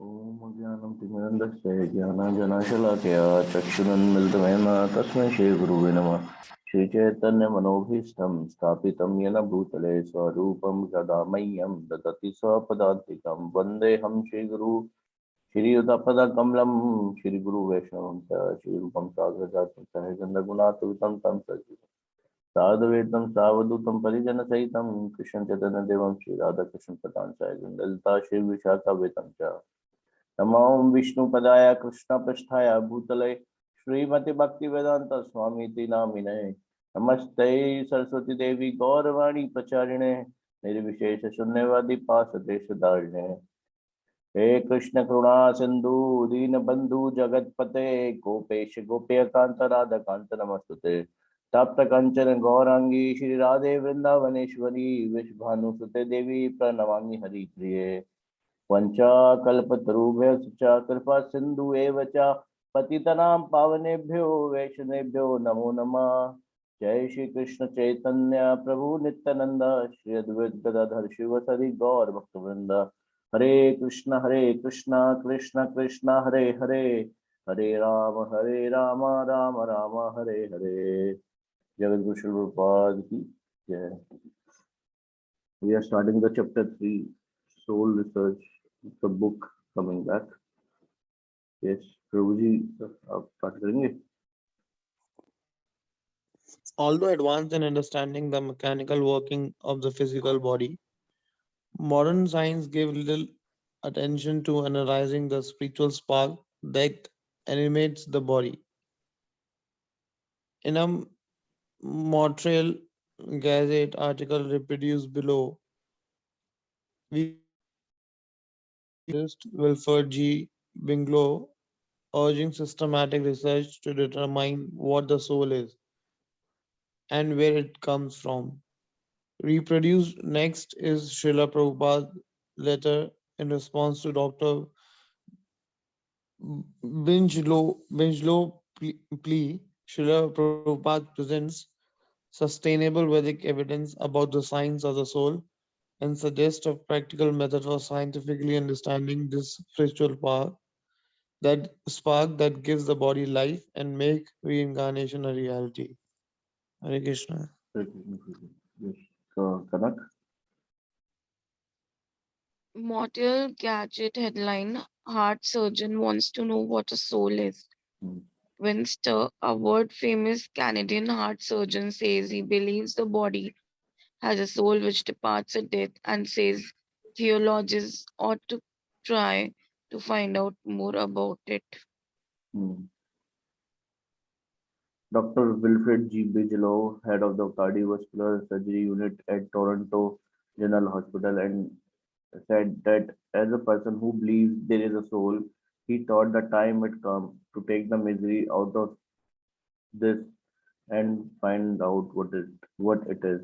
ॐ अज्ञानं तिमिरन्धस्य ज्ञानाञ्जनशलाकया चक्षुरुन्मिलितमेन तस्मै श्रीगुरुवे नमः। श्रीचैतन्यमनोभीष्टं स्थापितं येन भूतले स्वरूपं सदा मह्यं ददति स्वपदान्तिकं वन्देऽहं श्रीगुरु श्रीयुतपदकमलं श्रीगुरुवैष्णवं च श्रीरूपं साग्रजातं सहगन्धगुणातुलितं तं सजीवं साधुवेदं सावधूतं परिजनसहितं कृष्णं चैतन्यदेवं श्रीराधाकृष्णं पदां ललिता श्रीविशाखावेतं च नमो विष्णुपदाय कृष्णपृष्ठाय भूतले श्रीमती भक्तिवेदांत स्वामी नामिने नमस्ते सरस्वती देवी गौरवाणी प्रचारिणे निर्विशेष शून्यवादी पासदेश धारिणे हे कृष्ण करुणा सिंधु दीन बंधु जगतपते गोपेश गोप्यकांत राधा कांत नमस्तुते तप्त कंचन गौरांगी श्री राधे वृंदावनेश्वरी विश्वभानुसुते देवी प्रणमामि हरिप्रिये वंशाकल्पतरुभ्यश्च कृपा सिंधु एव च पतितनां पावनेभ्यो वैष्णवेभ्यो नमो नमः। जय श्री कृष्ण चैतन्य प्रभु नित्यानंद श्री अद्वैत गदाधर शिवसरि गौर भक्तवृंद हरे कृष्ण कृष्ण कृष्ण हरे हरे हरे राम राम राम हरे हरे। जगत गुरु श्री प्रभुपाद की जय। We are starting the chapter 3, Soul Research, the book coming back. Yes, Prabhuji, आप start करेंगे? Although advanced in understanding the mechanical working of the physical body, modern science gave little attention to analyzing the spiritual spark that animates the body. In a Montreal Gazette article reproduced below, we scientist Wilfred G. Binglow urging systematic research to determine what the soul is and where it comes from. Reproduced next is Srila Prabhupada's letter in response to Dr. Bingelow plea. Srila Prabhupada presents sustainable Vedic evidence about the science of the soul and suggests a practical method for scientifically understanding this spiritual spark that gives the body life and make reincarnation a reality. Hare Krishna. Yes, Kanak. Mortal gadget headline: Heart surgeon wants to know what a soul is. Hmm. Winster, a world famous Canadian heart surgeon, says he believes the body has a soul which departs at death and says theologians ought to try to find out more about it. Hmm. Dr. Wilfred G. Bigelow, head of the cardiovascular surgery unit at Toronto General Hospital, and said that as a person who believes there is a soul, he thought the time had come to take the misery out of this and find out what it is.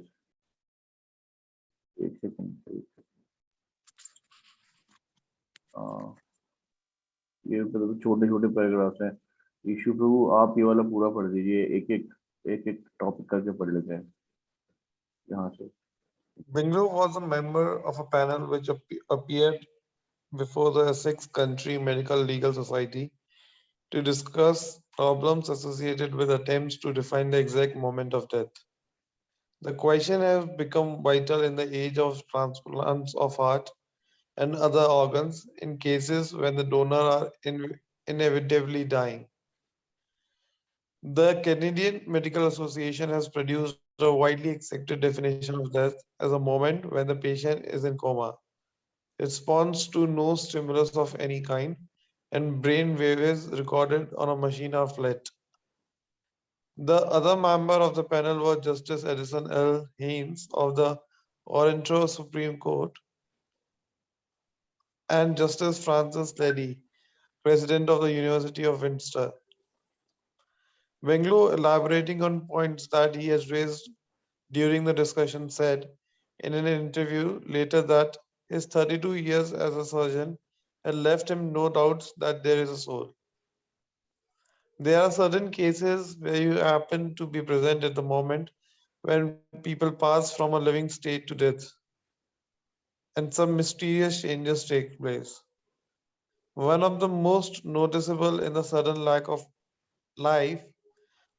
एक second ये मतलब छोटे छोटे paragraphs हैं। Issue प्रभु आप ये वाला पूरा पढ़ दीजिए, एक एक टॉपिक करके पढ़ लेते हैं यहाँ से। Binglow was a member of a panel which appeared before the Essex Country Medical Legal Society to discuss problems associated with attempts to define the exact moment of death. The question has become vital in the age of transplants of heart and other organs in cases when the donor are inevitably dying. The Canadian Medical Association has produced a widely accepted definition of death as a moment when the patient is in coma, responds to no stimulus of any kind, and brain waves recorded on a machine are flat. The other member of the panel was Justice Edison L. Haynes of the Ontario Supreme Court and Justice Francis Leddy, President of the University of Windsor. Wenglow, elaborating on points that he has raised during the discussion, said in an interview later that his 32 years as a surgeon had left him no doubts that there is a soul. There are certain cases where you happen to be present at the moment when people pass from a living state to death and some mysterious changes take place. One of the most noticeable in the sudden lack of life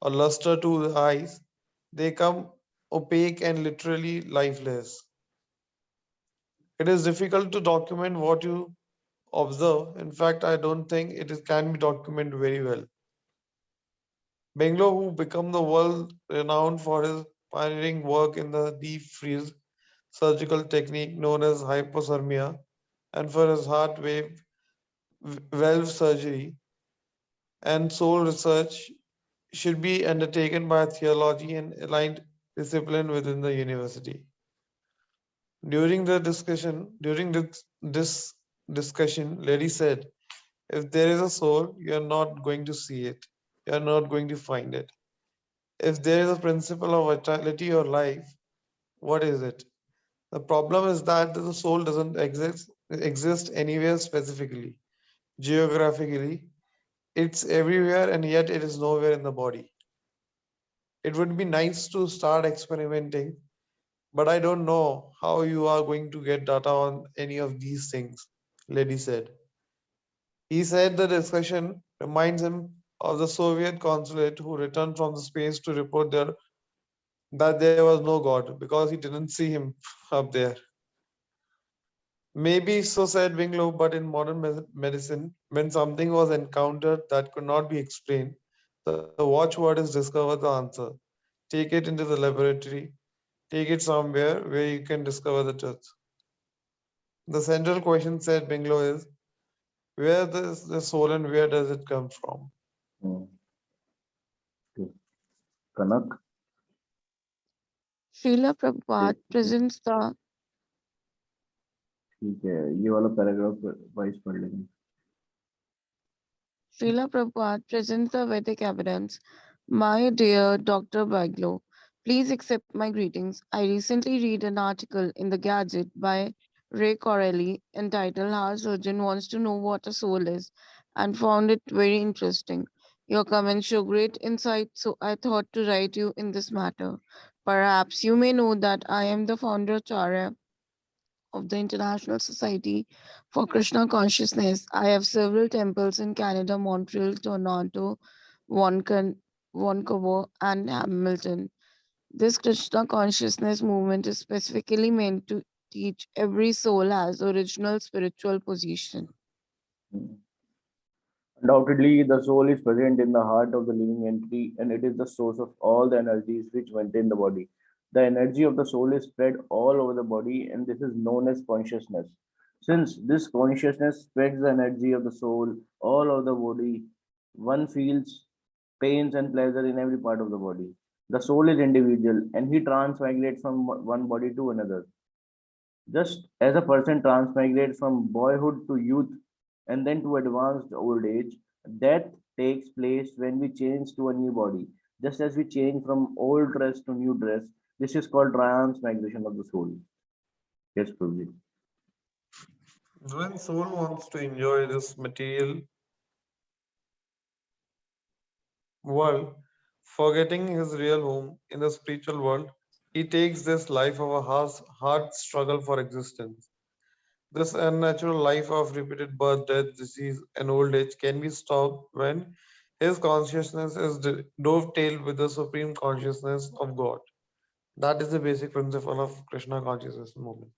or luster to the eyes, they come opaque and literally lifeless. It is difficult to document what you observe. In fact, I don't think can be documented very well. Bangalore, who became the world renowned for his pioneering work in the deep freeze surgical technique known as hypothermia, and for his heart wave valve surgery and soul research, should be undertaken by theology and aligned discipline within the university. During this discussion, Lady said, if there is a soul, you are not going to see it. You are not going to find it. If there is a principle of vitality or life, what is it? The problem is that the soul doesn't exist anywhere specifically. Geographically, it's everywhere and yet it is nowhere in the body. It would be nice to start experimenting, but I don't know how you are going to get data on any of these things, Lady said. He said the discussion reminds him of the Soviet consulate who returned from the space to report that there was no God because he didn't see him up there. Maybe so said Winslow, but in modern medicine, when something was encountered that could not be explained, the watchword is discover the answer. Take it into the laboratory, take it somewhere where you can discover the truth. The central question, said Winslow, is where is the soul and where does it come from? Hmm. Okay. Kanak. Srila ठीक Prabhupada presents the ठीक है, ये वाला paragraph wise पढ़ लेंगे. Srila Prabhupada presents the Vedic evidence. My dear Dr. Baglo, please accept my greetings. I recently read an article in the Gadget by Ray Corelli entitled How Surgeon Wants to Know What a Soul Is and found it very interesting. Your comments show great insight, so I thought to write you in this matter. Perhaps you may know that I am the founder Charya of the International Society for Krishna Consciousness. I have several temples in Canada, Montreal, Toronto, Vancouver, and Hamilton. This Krishna consciousness movement is specifically meant to teach every soul has original spiritual position. Undoubtedly, the soul is present in the heart of the living entity, and it is the source of all the energies which maintain the body. The energy of the soul is spread all over the body, and this is known as consciousness. Since this consciousness spreads the energy of the soul all over the body, one feels pains and pleasure in every part of the body. The soul is individual, and he transmigrates from one body to another. Just as a person transmigrates from boyhood to youth and then to advanced old age, death takes place when we change to a new body. Just as we change from old dress to new dress, this is called transmigration of the soul. Yes, Prabhuji. When soul wants to enjoy this material world, forgetting his real home in the spiritual world, he takes this life of a hard struggle for existence. This unnatural life of repeated birth, death, disease, and old age can be stopped when his consciousness is dovetailed with the supreme consciousness of God. That is the basic principle of Krishna consciousness movement.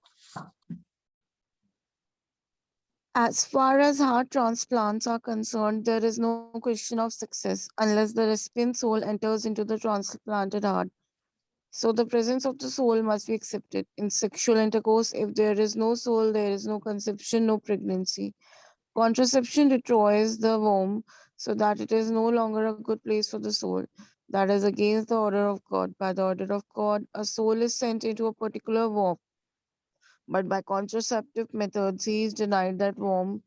As far as heart transplants are concerned, there is no question of success unless the recipient soul enters into the transplanted heart. So the presence of the soul must be accepted. In sexual intercourse, if there is no soul, there is no conception, no pregnancy. Contraception destroys the womb so that it is no longer a good place for the soul. That is against the order of God. By the order of God, a soul is sent into a particular womb, but by contraceptive methods, he is denied that womb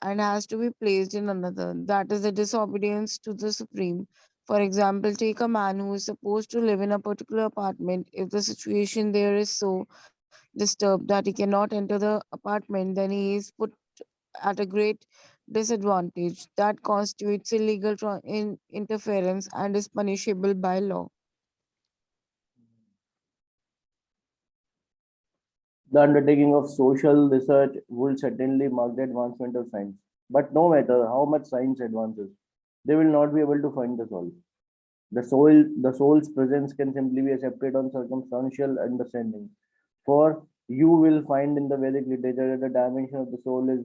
and has to be placed in another. That is a disobedience to the Supreme. For example, take a man who is supposed to live in a particular apartment. If the situation there is so disturbed that he cannot enter the apartment, then he is put at a great disadvantage. That constitutes illegal interference and is punishable by law. The undertaking of social research would certainly mark the advancement of science. But no matter how much science advances, they will not be able to find the soul. The soul's presence can simply be accepted on circumstantial understanding. For you will find in the Vedic literature that the dimension of the soul is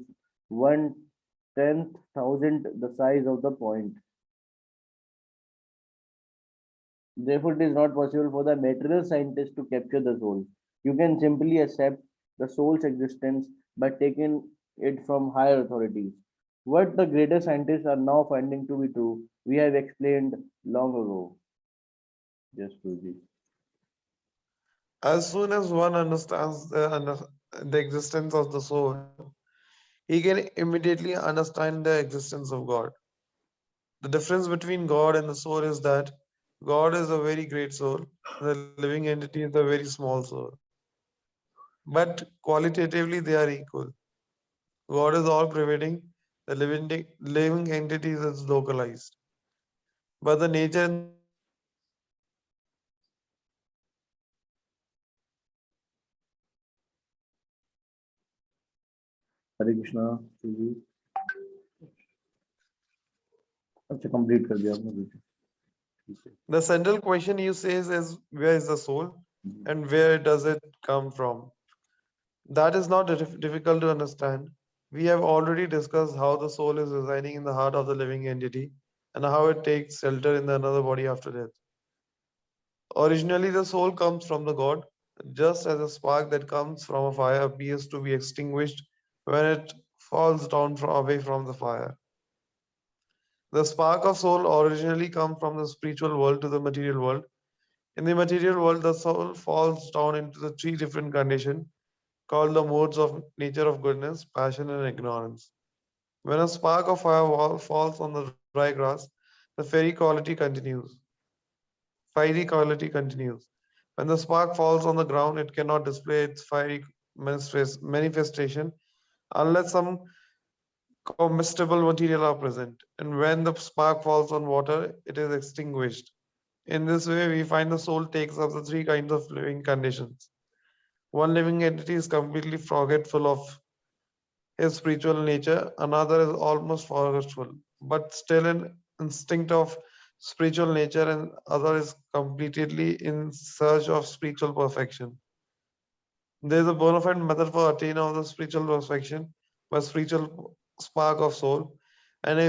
1/10,000 the size of the point. Therefore, it is not possible for the material scientist to capture the soul. You can simply accept the soul's existence by taking it from higher authorities. What the greater scientists are now finding to be true, we have explained long ago. Just Guruji. As soon as one understands the existence of the soul, he can immediately understand the existence of God. The difference between God and the soul is that God is a very great soul, the living entity is a very small soul. But qualitatively, they are equal. God is all pervading, the living entity is localized. But the nature and the soul are different. हरे कृष्णा जी। अच्छा complete कर दिया आपने Guruji. ठीक है। The central question you says is where is the soul and where does it come from? That is not difficult to understand. We have already discussed how the soul is residing in the heart of the living entity and how it takes shelter in another body after death. Originally, the soul comes from the God, just as a spark that comes from a fire appears to be extinguished when it falls down away from the fire. The spark of soul originally comes from the spiritual world to the material world. In the material world, the soul falls down into the three different conditions called the modes of nature of goodness, passion, and ignorance. When a spark of fire falls on the dry grass, the fiery quality continues. When the spark falls on the ground, it cannot display its fiery manifestation unless some combustible material are present. And when the spark falls on water, it is extinguished. In this way, we find the soul takes up the three kinds of living conditions. One living entity is completely forgetful of his spiritual nature, another is almost forgetful, but still an instinct of spiritual nature, and other is completely in search of spiritual perfection. There is a bona fide method for attain of the spiritual perfection by spiritual spark of soul, and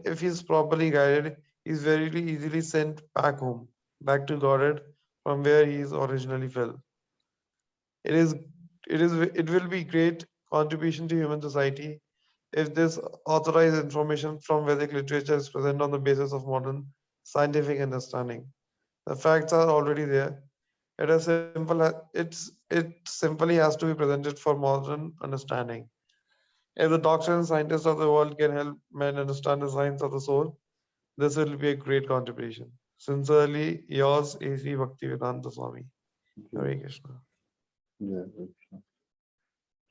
if he is properly guided, he is very easily sent back home, back to Godhead, from where he is originally fell. It is it will be great contribution to human society if this authorized information from Vedic literature is present on the basis of modern scientific understanding. The facts are already there. It simply has to be presented for modern understanding. If the doctors and scientists of the world can help men understand the science of the soul, this will be a great contribution. Sincerely, yours, A.C. Bhaktivedanta Swami. Hare Krishna. Yeah, Hare Krishna.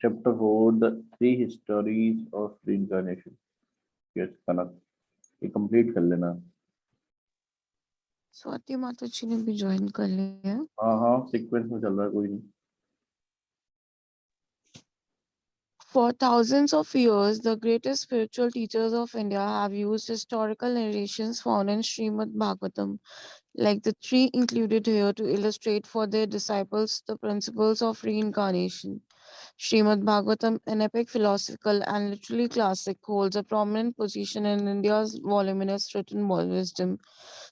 Chapter 4, the three histories of reincarnation. Yes, Kanak. ये complete कर लेना। स्वाति माता जी ने भी join कर लिया है। हाँ हाँ सीक्वेंस में चल रहा है, कोई नहीं। For thousands of years, the greatest spiritual teachers of India have used historical narrations found in Srimad Bhagavatam, like the three included here, to illustrate for their disciples the principles of reincarnation. Srimad Bhagavatam, an epic philosophical and literary classic, holds a prominent position in India's voluminous written wisdom.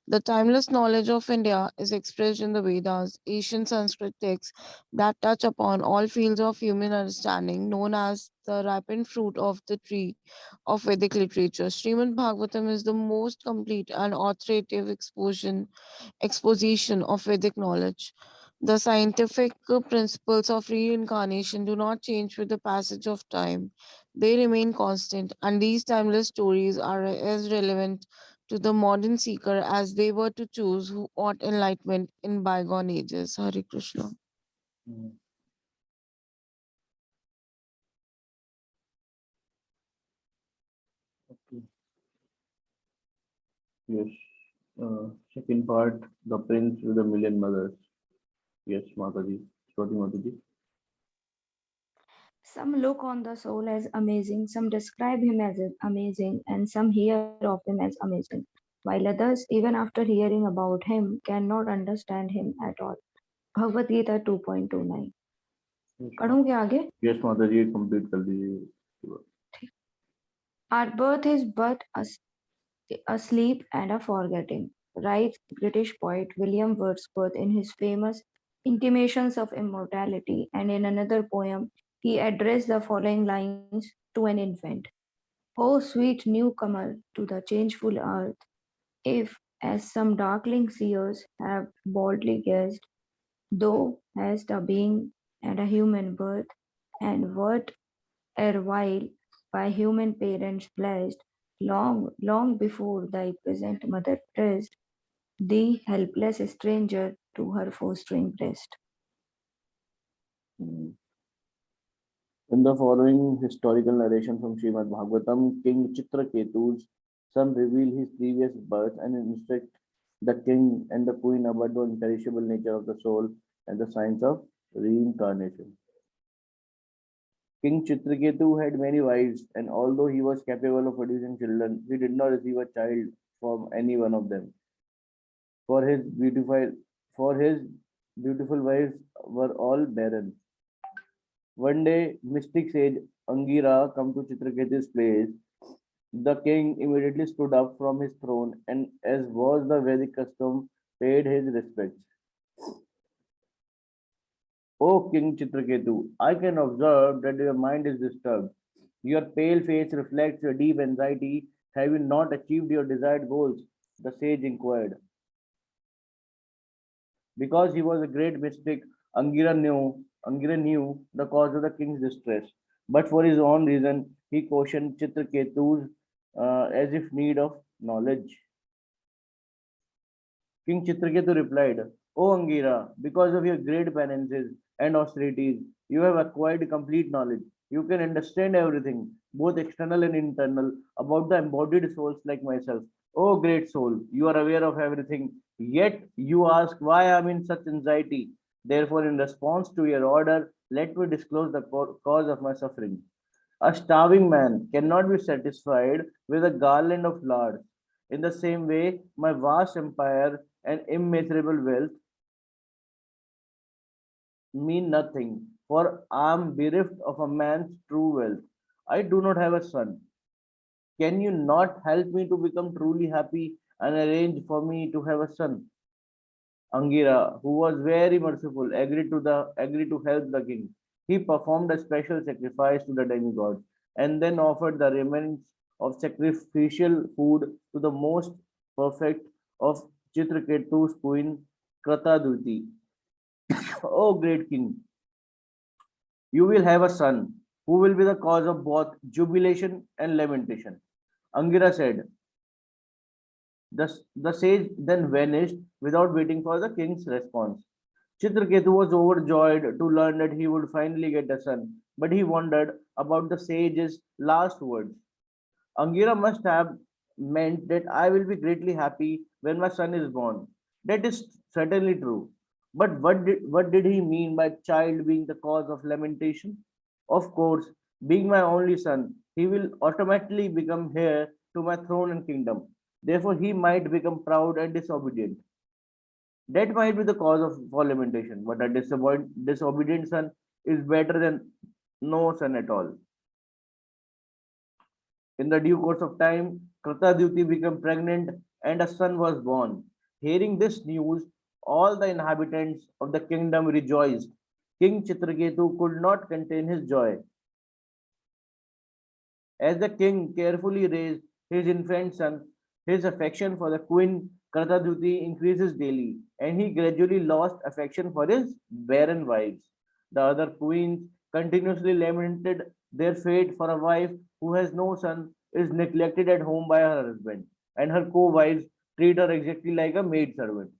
The timeless knowledge of India is expressed in the Vedas, ancient Sanskrit texts that touch upon all fields of human understanding, known as the ripened fruit of the tree of Vedic literature. Srimad Bhagavatam is the most complete and authoritative exposition of Vedic knowledge. The scientific principles of reincarnation do not change with the passage of time. They remain constant, and these timeless stories are as relevant to the modern seeker as they were to choose who sought enlightenment in bygone ages. Hare Krishna. Okay. Yes. Second part, the prince with a million mothers. Yes, Mataji. Swati Mataji. Some look on the soul as amazing, some describe him as amazing, and some hear of him as amazing, while others, even after hearing about him, cannot understand him at all. Bhagavad Gita 2.29. पढ़ूं क्या आगे? Yes माता जी, complete कर दीजिए. Our birth is but a sleep and a forgetting, writes British poet William Wordsworth in his famous Intimations of Immortality, and in another poem he addressed the following lines to an infant. O sweet newcomer to the changeful earth, if, as some darkling seers have boldly guessed, thou hast a being and a human birth, and wert erewhile by human parents blessed, long, long before thy present mother pressed thee, helpless stranger, to her fostering breast. In the following historical narration from Srimad Bhagavatam, King Chitraketu's son reveal his previous birth and instruct the king and the queen about the imperishable nature of the soul and the science of reincarnation. King Chitraketu had many wives, and although he was capable of producing children, he did not receive a child from any one of them. For his beautiful wives were all barren. One day, mystic sage Angira come to Chitraketu's place. The king immediately stood up from his throne and, as was the Vedic custom, paid his respects. O King Chitraketu, I can observe that your mind is disturbed. Your pale face reflects your deep anxiety. Have you not achieved your desired goals? The sage inquired. Because he was a great mystic, Angira knew the cause of the king's distress. But for his own reason, he cautioned Chitraketu as if need of knowledge. King Chitraketu replied, O Angira, because of your great penances and austerities, you have acquired complete knowledge. You can understand everything, both external and internal, about the embodied souls like myself. O great soul, you are aware of everything, yet you ask why I am in such anxiety. Therefore, in response to your order, let me disclose the cause of my suffering. A starving man cannot be satisfied with a garland of flowers. In the same way, my vast empire and immeasurable wealth mean nothing, for I am bereft of a man's true wealth. I do not have a son. Can you not help me to become truly happy and arrange for me to have a son? Angira, who was very merciful, agreed to help the king. He performed a special sacrifice to the demigod and then offered the remains of sacrificial food to the most perfect of Chitraketu's queen Krataduti. O great king, you will have a son who will be the cause of both jubilation and lamentation. Angira said. The sage then vanished without waiting for the king's response. Chitraketu was overjoyed to learn that he would finally get a son, but he wondered about the sage's last words. Angira must have meant that I will be greatly happy when my son is born. That is certainly true. But what did he mean by child being the cause of lamentation? Of course, being my only son, he will automatically become heir to my throne and kingdom. Therefore, he might become proud and disobedient. That might be the cause of for lamentation, but a disobedient son is better than no son at all. In the due course of time, Kritadyuti became pregnant and a son was born. Hearing this news, all the inhabitants of the kingdom rejoiced. King Chitraketu could not contain his joy. As the king carefully raised his infant son, his affection for the queen Kritadyuti increases daily, and he gradually lost affection for his barren wives. The other queens continuously lamented their fate, for a wife who has no son is neglected at home by her husband, and her co-wives treat her exactly like a maid servant.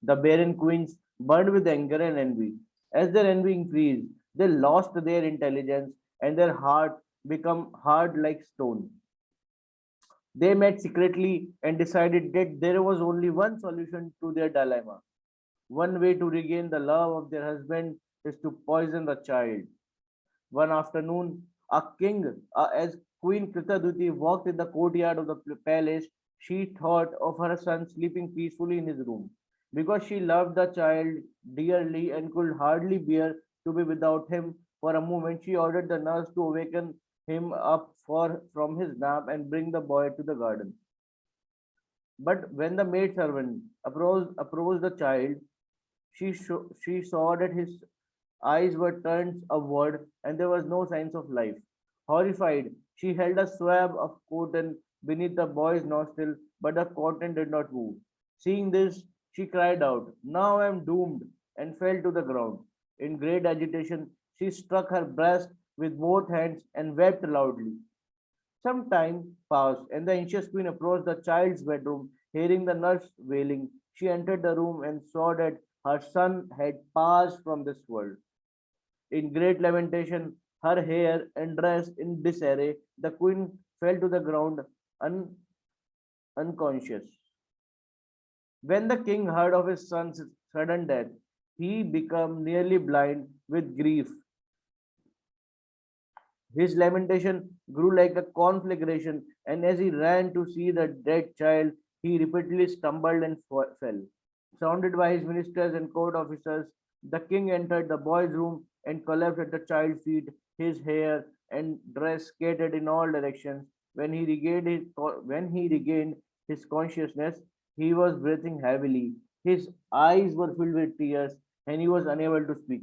The barren queens burned with anger and envy. As their envy increased, they lost their intelligence and their heart became hard like stone. They met secretly and decided that there was only one solution to their dilemma. One way to regain the love of their husband is to poison the child. One afternoon, as Queen Kritaduti walked in the courtyard of the palace, she thought of her son sleeping peacefully in his room. Because she loved the child dearly and could hardly bear to be without him for a moment, she ordered the nurse to awaken him up from his nap and bring the boy to the garden. But when the maidservant approached the child, she saw that his eyes were turned upward and there was no signs of life. Horrified, she held a swab of cotton beneath the boy's nostril, but the cotton did not move. Seeing this, she cried out, "Now I am doomed," and fell to the ground. In great agitation, she struck her breast with both hands and wept loudly. Some time passed, and the anxious queen approached the child's bedroom. Hearing the nurse wailing, she entered the room and saw that her son had passed from this world. In great lamentation, her hair and dress in disarray, the queen fell to the ground un- unconscious. When the king heard of his son's sudden death, he became nearly blind with grief. His lamentation grew like a conflagration, and as he ran to see the dead child, he repeatedly stumbled and fell. Surrounded by his ministers and court officers, the king entered the boy's room and collapsed at the child's feet, his hair and dress scattered in all directions. When he regained his consciousness, he was breathing heavily. His eyes were filled with tears, and he was unable to speak.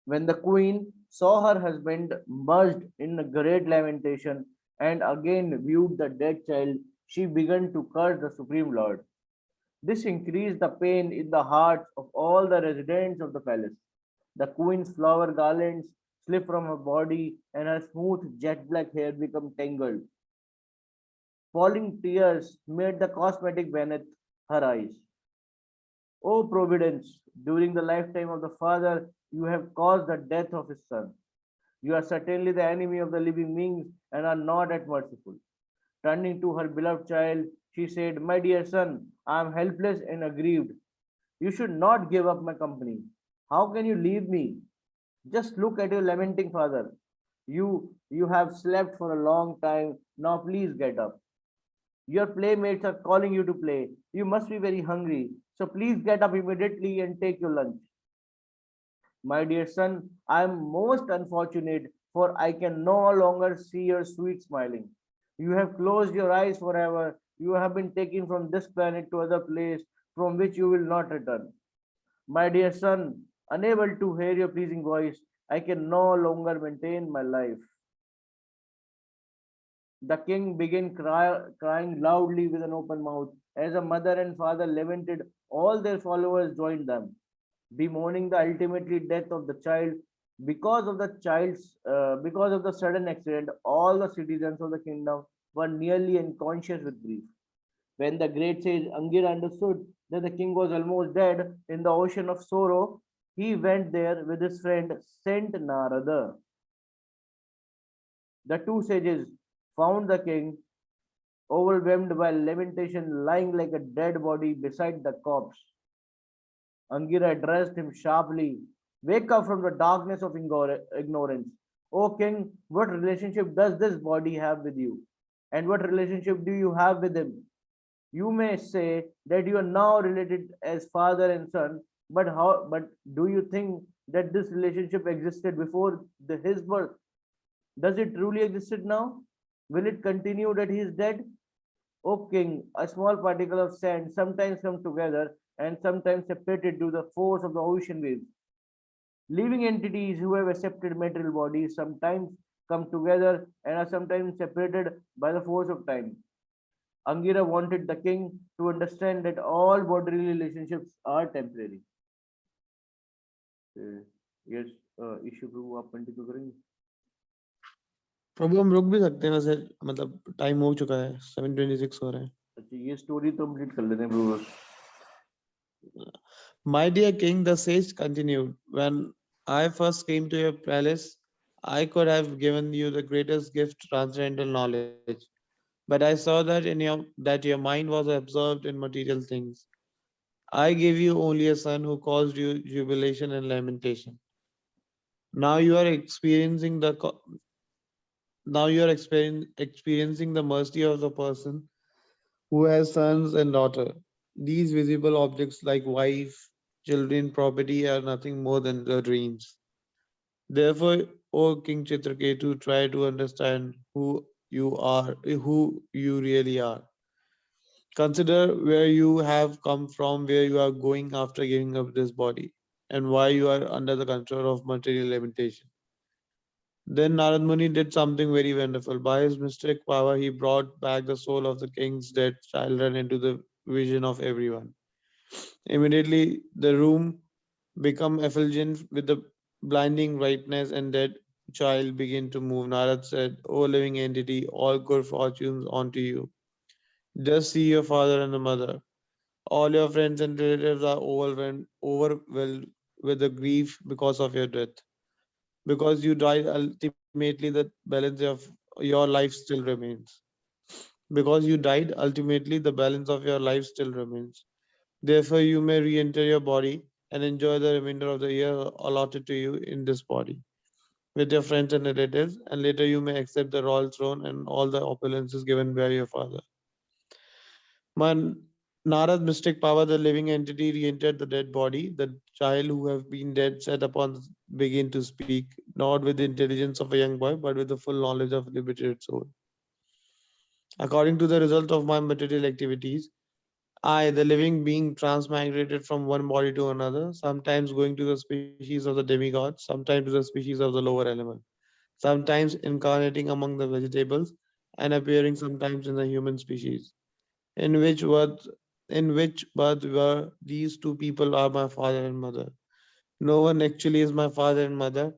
When the queen saw her husband merged in a great lamentation and again viewed the dead child, she began to curse the Supreme Lord. This increased the pain in the hearts of all the residents of the palace. The queen's flower garlands slipped from her body and her smooth jet black hair became tangled. Falling tears made the cosmetic beneath her eyes. O Providence, during the lifetime of the father, you have caused the death of his son. You are certainly the enemy of the living beings and are not at merciful. Turning to her beloved child, she said, "My dear son, I am helpless and aggrieved. You should not give up my company. How can you leave me? Just look at your lamenting father. You have slept for a long time. Now please get up. Your playmates are calling you to play. You must be very hungry. So please get up immediately and take your lunch. My dear son, I am most unfortunate, for I can no longer see your sweet smiling. You have closed your eyes forever. You have been taken from this planet to other place from which you will not return. My dear son, unable to hear your pleasing voice, I can no longer maintain my life." The king began crying loudly with an open mouth. As a mother and father lamented, all their followers joined them, bemoaning the ultimately death of the child. Because of the sudden accident, all the citizens of the kingdom were nearly unconscious with grief. When the great sage Angira understood that the king was almost dead in the ocean of sorrow, he went there with his friend Saint Narada. The two sages found the king overwhelmed by lamentation, lying like a dead body beside the corpse. Angira addressed him sharply. "Wake up from the darkness of ignorance. O king, what relationship does this body have with you? And what relationship do you have with him? You may say that you are now related as father and son, but do you think that this relationship existed before his birth? Does it truly exist now? Will it continue that he is dead? O king, a small particle of sand sometimes come together and sometimes separated due to the force of the ocean waves. Living entities who have accepted material bodies sometimes come together and are sometimes separated by the force of time. Angira wanted the king to understand that all bodily relationships are temporary. Yes, issue प्रभु आप continue करेंगे? प्रभु हम रुक भी सकते हैं वैसे, मतलब time हो चुका है, 7:26 हो रहा है. अच्छा ये स्टोरी तो कंप्लीट कर लेते हैं प्रभु. My dear king, the sage continued, when I first came to your palace, I could have given you the greatest gift, transcendental knowledge. But I saw that your mind was absorbed in material things. I gave you only a son who caused you jubilation and lamentation. Now you are experiencing the experiencing the mercy of the person who has sons and daughter. These visible objects like wife, children, property are nothing more than the dreams. Therefore, O King Chitraketu, try to understand who you really are. Consider where you have come from, where you are going after giving up this body, and why you are under the control of material limitation. Then Narad Muni did something very wonderful. By his mystic power, he brought back the soul of the king's dead children into the vision of everyone. Immediately, the room became effulgent with the blinding brightness, and that child began to move. Narad said, O living entity, all good fortunes onto you. Just see your father and the mother. All your friends and relatives are overwhelmed with the grief because of your death. Because you died, ultimately the balance of your life still remains. Because you died, ultimately the balance of your life still remains. Therefore, you may re enter your body and enjoy the remainder of the year allotted to you in this body with your friends and relatives, and later you may accept the royal throne and all the opulences given by your father. Man, Narad mystic power, the living entity re-entered the dead body. The child who have been dead set upon begin to speak, not with the intelligence of a young boy, but with the full knowledge of liberated soul. According to the result of my material activities, I, the living being, transmigrated from one body to another, sometimes going to the species of the demigods, sometimes to the species of the lower element, sometimes incarnating among the vegetables, and appearing sometimes in the human species. In which birth, in which birth were these two people are my father and mother. No one actually is my father and mother.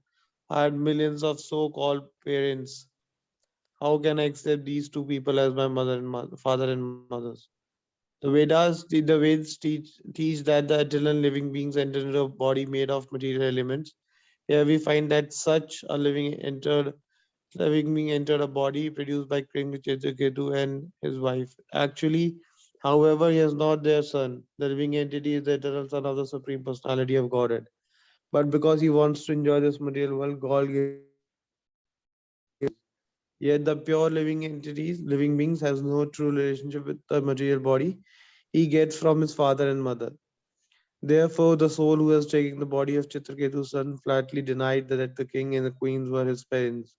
I had millions of so-called parents. How can I accept these two people as my father and mothers? The Veds teach that the eternal living beings enter into a body made of material elements. Here we find that such a living being entered a body produced by King Chitraketu and his wife. Actually, however, he is not their son. The living entity is the eternal son of the Supreme Personality of Godhead. But because he wants to enjoy this material world, God gives him Yet the pure living beings, has no true relationship with the material body he gets from his father and mother. Therefore, the soul who has taken the body of Chitraketu's son flatly denied that the king and the queens were his parents.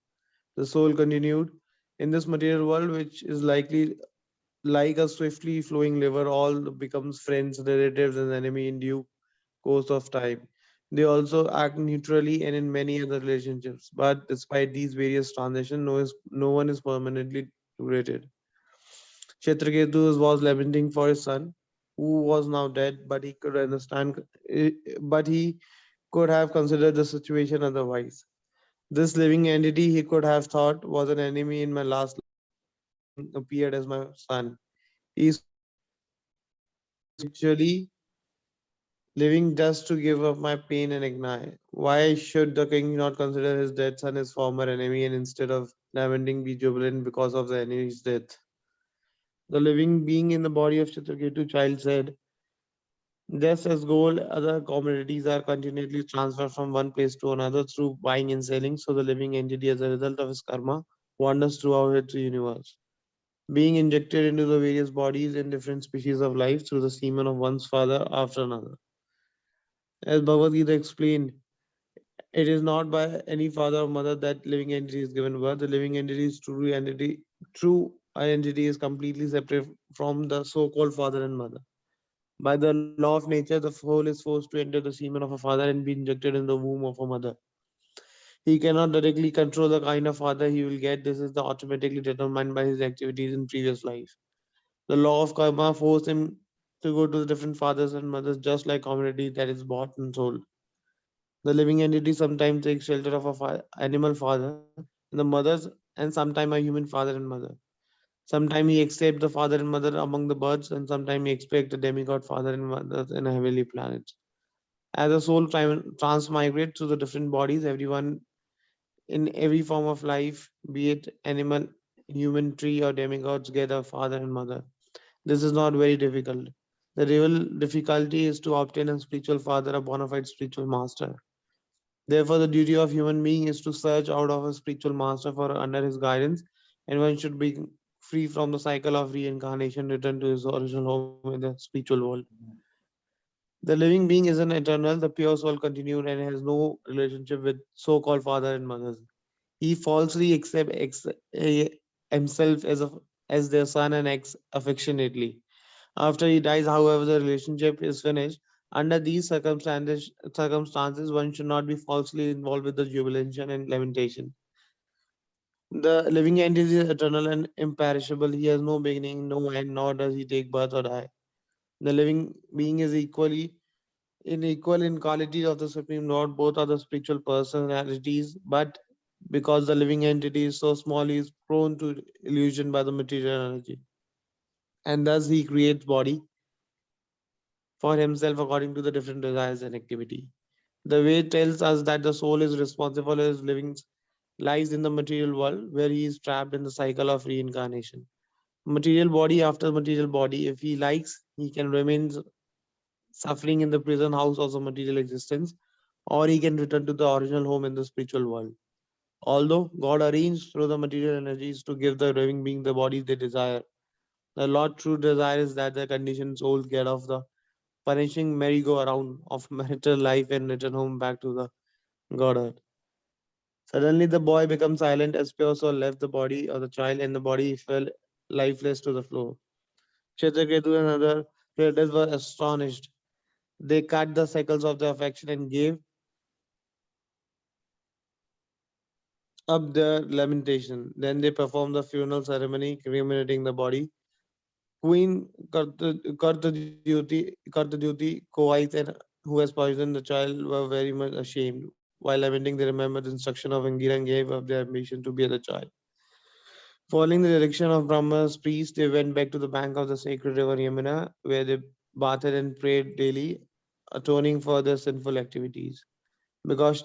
The soul continued, in this material world, which is likely like a swiftly flowing river, all becomes friends, relatives, and enemy in due course of time. They also act neutrally and in many other relationships. But despite these various transitions, no one is permanently liberated. Kshetraketu was lamenting for his son, who was now dead, but he could have considered the situation otherwise. This living entity he could have thought was an enemy in my last life appeared as my son. He is actually living just to give up my pain and agony. Why should the king not consider his dead son his former enemy and instead of lamenting be jubilant because of the enemy's death? The living being in the body of Chitraketu child said, just as gold, other commodities are continually transferred from one place to another through buying and selling, so the living entity, as a result of his karma, wanders throughout its universe, being injected into the various bodies and different species of life through the semen of one's father after another. As Bhagavad Gita explained, it is not by any father or mother that living entity is given birth. The living entity's true identity is completely separate from the so-called father and mother. By the law of nature, the soul is forced to enter the semen of a father and be injected in the womb of a mother. He cannot directly control the kind of father he will get. This is the automatically determined by his activities in previous life. The law of karma forced him to go to the different fathers and mothers, just like commodity that is bought and sold. The living entity sometimes takes shelter of a animal father and the mothers, and sometimes a human father and mother. Sometimes he accepts the father and mother among the birds, and sometimes he expects the demigod father and mother in a heavenly planet. As the soul transmigrates to the different bodies, everyone in every form of life, be it animal, human, tree, or demigods, get a father and mother. This is not very difficult. The real difficulty is to obtain a spiritual father, a bona fide spiritual master. Therefore, the duty of human being is to search out of a spiritual master for under his guidance, and one should be free from the cycle of reincarnation, return to his original home in the spiritual world. The living being is an eternal, the pure soul continued and has no relationship with so-called father and mothers. He falsely himself as their son and acts affectionately. After he dies, however, the relationship is finished. Under these circumstances, one should not be falsely involved with the jubilation and lamentation. The living entity is eternal and imperishable. He has no beginning, no end, nor does he take birth or die. The living being is equal in quality of the Supreme Lord. Both are the spiritual personalities, but because the living entity is so small, he is prone to illusion by the material energy, and thus he creates body for himself according to the different desires and activity. The way tells us that the soul is responsible for his living lies in the material world, where he is trapped in the cycle of reincarnation. Material body after material body, if he likes, he can remain suffering in the prison house of the material existence, or he can return to the original home in the spiritual world. Although God arranged through the material energies to give the living being the bodies they desire, the Lord true desire is that the conditioned souls get off the punishing merry-go-round of marital life and return home back to the Godhead. Suddenly the boy becomes silent as pure soul left the body of the child, and the body fell lifeless to the floor. Kshetraketu and other predators were astonished. They cut the cycles of the affection and gave up their lamentation. Then they performed the funeral ceremony, cremating the body. Queen Kartadyuti, Kowait, and who has poisoned the child, were very much ashamed. While lamenting, they remembered the instruction of Angira and gave up their ambition to bear the child. Following the direction of Brahma's priest, they went back to the bank of the sacred river Yamuna, where they bathed and prayed daily, atoning for their sinful activities. Because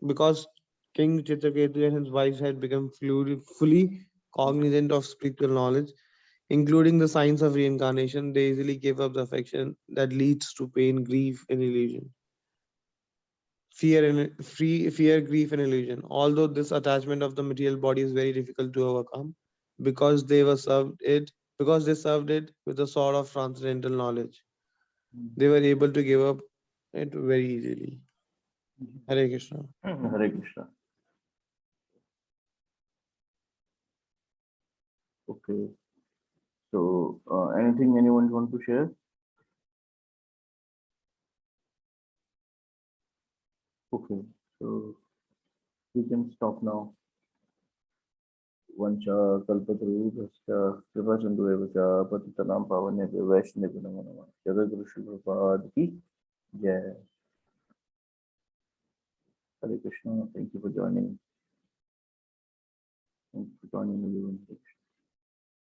because King Chitraketu and his wives had become fully cognizant of spiritual knowledge, including the signs of reincarnation, they easily gave up the affection that leads to pain, grief, and illusion. Fear, grief, and illusion. Although this attachment of the material body is very difficult to overcome, because because they served it with a sort of transcendental knowledge, they were able to give up it very easily. Hare Krishna. Hare Krishna. Okay. So, anything anyone want to share? Okay. So we can stop now. Vancha kalpatarubhascha kripa sindhu evacha patitanam pavanebhyo vaishnavyo namo namah. Jagat Shri Prabhupada ki jai. Hare Krishna. Thank you for joining. Thank you for joining everyone.